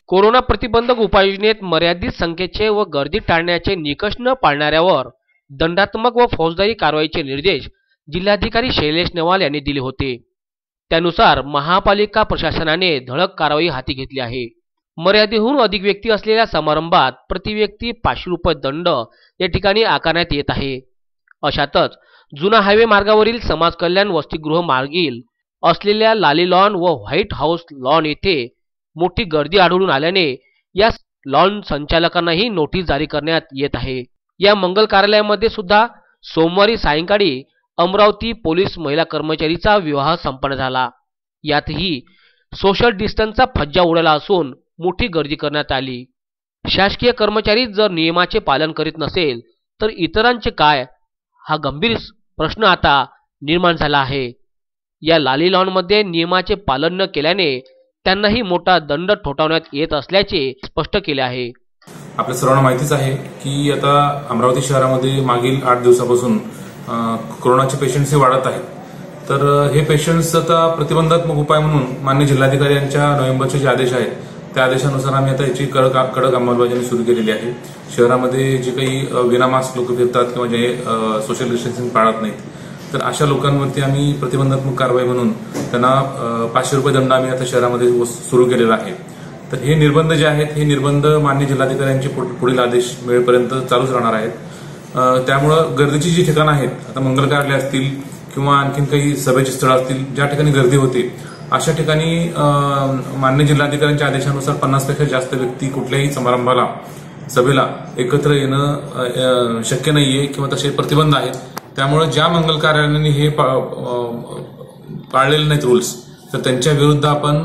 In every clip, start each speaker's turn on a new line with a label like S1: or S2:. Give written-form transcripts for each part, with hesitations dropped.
S1: Corona प्रतिबंधक उपाययोजनेत मर्यादित संख्येचे व गर्दी टाळण्याचे निकष न पाळणाऱ्यावर दंडात्मक व फौजदारी कारवाईचे निर्देश जिल्हाधिकारी शैलेश नवाल यांनी दिले होते। त्यानुसार महापालिका प्रशासनाने धडक कारवाई हाती घेतली आहे। मर्यादेहून अधिक व्यक्ती असलेल्या समारंभात प्रति व्यक्ती 500 रुपये दंड या ठिकाणी आकारण्यात येत आहे। अशातच जुना हायवे मार्गावरील समाज कल्याण वसतिगृह मार्गील असलेल्या लाली लॉन व व्हाईट हाऊस लॉन येथे मोठी गर्दी आढळून आल्याने या लॉन संचालकांनाही नोटीस जारी करण्यात येत आहे। या मंगल कार्यालयामध्ये सुद्धा सोमवारी सायंकाळी अमरावती पोलीस महिला कर्मचारीचा विवाह संपन्न झाला। यातही सोशल डिस्टन्सचा फज्जा उडाला असून मोठी गर्दी करण्यात आली। शासकीय कर्मचारी जर नियमाचे पालन करीत नसेल तर इतरांचे काय, हा गंभीर प्रश्न आता निर्माण झाला आहे। या लाली लॉनमध्ये नियमाचे पालन न केल्याने त्यांनाही मोठा दंड ठोठावण्यात येत असल्याचे स्पष्ट केले आहे।
S2: आपल्या सर्वांना माहितीच आहे की आता अमरावती शहरामध्ये मागील 8 दिवसापासून कोरोनाचे पेशंट्स हे वाढत आहेत। तर हे पेशंट्स आता प्रतिबंधात्मक उपाय म्हणून माननीय जिल्हाधिकारी यांच्या नोव्हेंबरचे जे आदेश आहेत त्या आदेशानुसार आम्ही आता याची कडक अंमलबजावणी सुरू केलेली आहे। शहरामध्ये जे काही विनामास्क लोक फिरतात किंवा जे सोशल डिस्टन्सिंग पाळत नाहीत तर अशा लोकांवरती आम्ही प्रतिबंधात्मक कारवाई म्हणून त्यांना 500 रुपये दंड आम्ही आता शहरामध्ये सुरू केलेला आहे। तर हे निर्बंध जे आहेत हे निर्बंध माननीय जिल्हाधिकाऱ्यांचे पुढील आदेश मिळेपर्यंत चालूच राहणार आहेत। त्यामुळं गर्दीची जी ठिकाणं आहेत, आता मंगल कार्यालय असतील किंवा आणखीन काही सभेची स्थळं असतील ज्या ठिकाणी गर्दी होते अशा ठिकाणी माननीय जिल्हाधिकाऱ्यांच्या आदेशानुसार 50 पेक्षा जास्त व्यक्ती कुठल्याही समारंभाला सभेला एकत्र येणं शक्य नाहीये किंवा तसे प्रतिबंध आहेत। त्यामुळे ज्या मंगल कार्यालयांनी हे पाळलेले नाहीत रूल्स तर त्यांच्या विरुद्ध आपण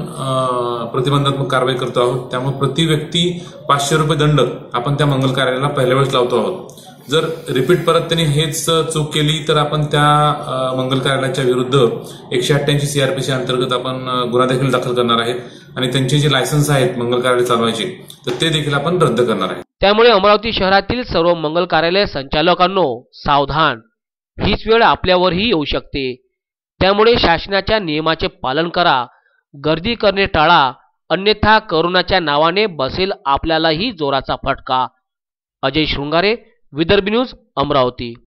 S2: प्रतिबंधात्मक कारवाई करतो आहोत। त्यामुळे प्रति व्यक्ती 500 रुपये दंड आपण त्या मंगल कार्यालयाला पहिल्या वेळेस लावतो आहोत। जर रिपीट परत त्यांनी हेच चूक केली तर आपण त्या मंगल कार्यालयाच्या विरुद्ध 188 CRPC अंतर्गत आपण गुन्हा देखील दाखल करणार आहेत आणि त्यांचे जे लायसन्स आहेत मंगल कार्यालय चालवायचे तर ते देखील आपण रद्द करणार आहे।
S1: त्यामुळे अमरावती शहरातील सर्व मंगल कार्यालय संचालकांनो सावधान, हीच वेळ आपल्यावरही येऊ शकते। त्यामुळे शासनाच्या नियमाचे पालन करा, गर्दी करणे टाळा, अन्यथा कोरोनाच्या नावाने बसेल आपल्यालाही जोराचा फटका। अजय शृंगारे, विदर्भ न्यूज, अमरावती।